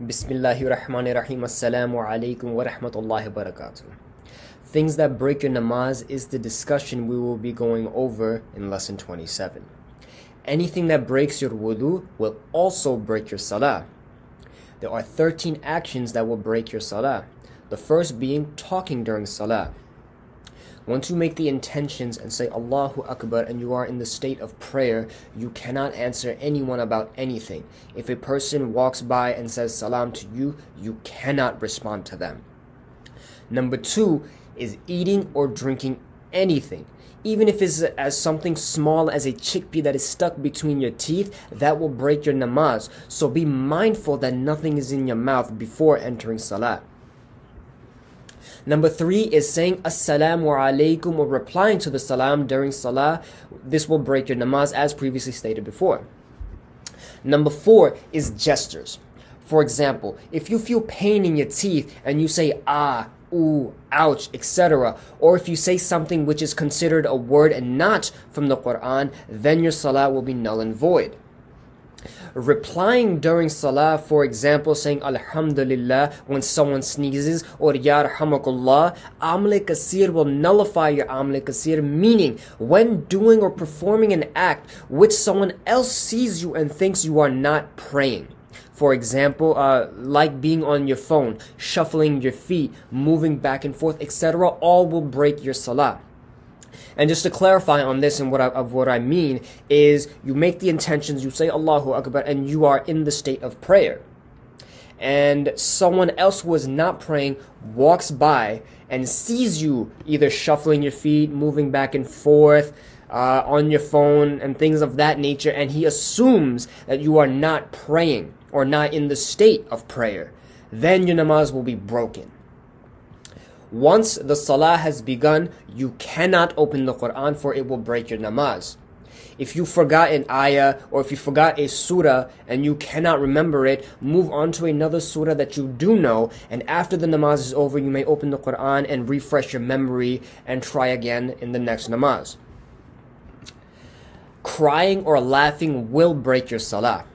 Bismillahirrahmanirrahim. Assalamu alaikum wa rahmatullahi wa barakatuh. Things that break your namaz is the discussion we will be going over in lesson 27. Anything that breaks your wudu will also break your salah. There are 13 actions that will break your salah. The first being talking during salah. Once you make the intentions and say Allahu Akbar and you are in the state of prayer, you cannot answer anyone about anything. If a person walks by and says salam to you, you cannot respond to them. Number two is eating or drinking anything. Even if it's as something small as a chickpea that is stuck between your teeth, that will break your namaz. So be mindful that nothing is in your mouth before entering salah. Number three is saying Assalamu alaikum or replying to the salam during salah. This will break your namaz as previously stated before. Number four is gestures. For example, if you feel pain in your teeth and you say ah, ooh, ouch, etc., or if you say something which is considered a word and not from the Quran, then your salah will be null and void. Replying during salah, for example, saying Alhamdulillah when someone sneezes, or Ya Rahmakullah, Amle Kasir will nullify your Amle Kasir, meaning when doing or performing an act which someone else sees you and thinks you are not praying. For example, like being on your phone, shuffling your feet, moving back and forth, etc., all will break your salah. And just to clarify on this and what I mean is you make the intentions, you say Allahu Akbar, and you are in the state of prayer. And someone else who is not praying walks by and sees you either shuffling your feet, moving back and forth, on your phone and things of that nature, and he assumes that you are not praying or not in the state of prayer. Then your namaz will be broken. Once the salah has begun, you cannot open the Quran, for it will break your namaz. If you forgot an ayah or if you forgot a surah and you cannot remember it, move on to another surah that you do know, and after the namaz is over, you may open the Quran and refresh your memory and try again in the next namaz. Crying or laughing will break your salah.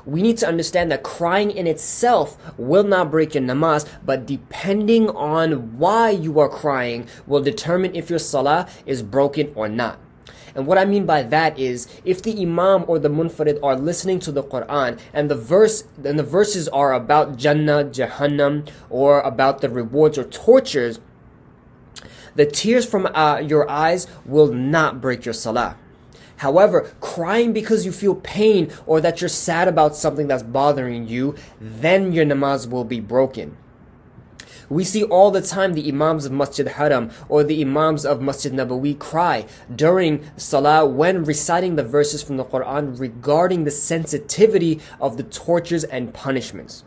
We need to understand that crying in itself will not break your namaz, but depending on why you are crying will determine if your salah is broken or not. And what I mean by that is, if the imam or the munfarid are listening to the Quran and the verses are about Jannah, Jahannam, or about the rewards or tortures, the tears from your eyes will not break your salah. However, crying because you feel pain or that you're sad about something that's bothering you, then your namaz will be broken. We see all the time the imams of Masjid Haram or the imams of Masjid Nabawi cry during salah when reciting the verses from the Quran regarding the sensitivity of the tortures and punishments.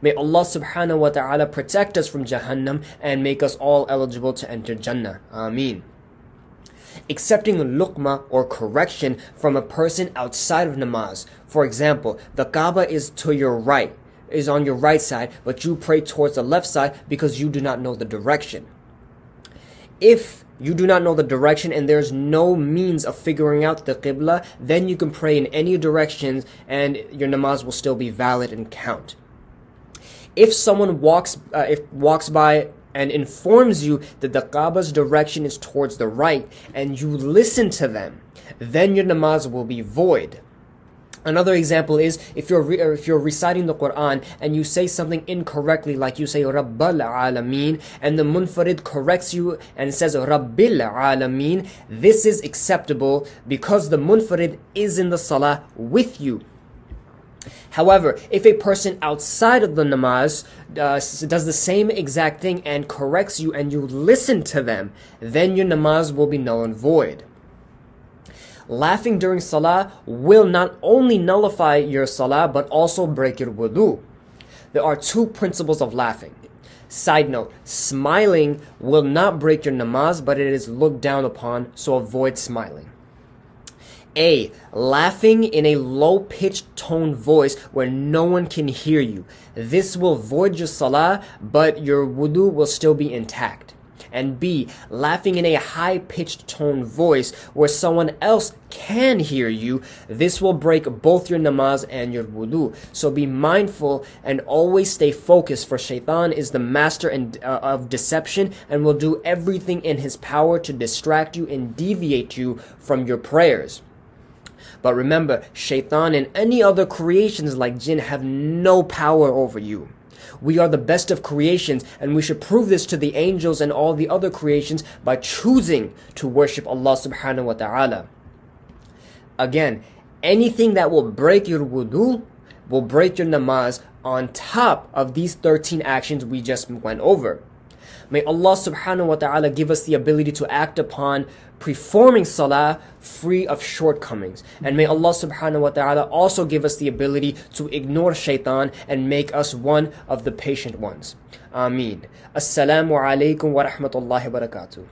May Allah subhanahu wa ta'ala protect us from Jahannam and make us all eligible to enter Jannah. Ameen. Accepting luqma or correction from a person outside of namaz. For example, the Kaaba is to your right, is on your right side, but you pray towards the left side because you do not know the direction. If you do not know the direction and there's no means of figuring out the Qibla, then you can pray in any directions and your namaz will still be valid and count. If someone walks by and informs you that the Kaaba's direction is towards the right, and you listen to them, then your namaz will be void. Another example is if you're reciting the Quran and you say something incorrectly, like you say Rabbal Alameen, and the munfarid corrects you and says Rabbil Alameen, this is acceptable because the munfarid is in the salah with you. However, if a person outside of the namaz does the same exact thing and corrects you and you listen to them, then your namaz will be null and void. Laughing during salah will not only nullify your salah but also break your wudu. There are two principles of laughing. Side note, smiling will not break your namaz, but it is looked down upon, so avoid smiling. A. Laughing in a low-pitched tone voice where no one can hear you. This will void your salah, but your wudu will still be intact. and B, laughing in a high-pitched tone voice where someone else can hear you, this will break both your namaz and your wudu. So be mindful and always stay focused, for shaitan is the master of deception and will do everything in his power to distract you and deviate you from your prayers. But remember, shaitan and any other creations like jinn have no power over you. We are the best of creations, and we should prove this to the angels and all the other creations by choosing to worship Allah subhanahu wa ta'ala. Again, anything that will break your wudu will break your namaz on top of these 13 actions we just went over. May Allah subhanahu wa ta'ala give us the ability to act upon performing salah free of shortcomings. And may Allah subhanahu wa ta'ala also give us the ability to ignore shaitan and make us one of the patient ones. Ameen. Assalamu alaikum wa rahmatullahi wa barakatuh.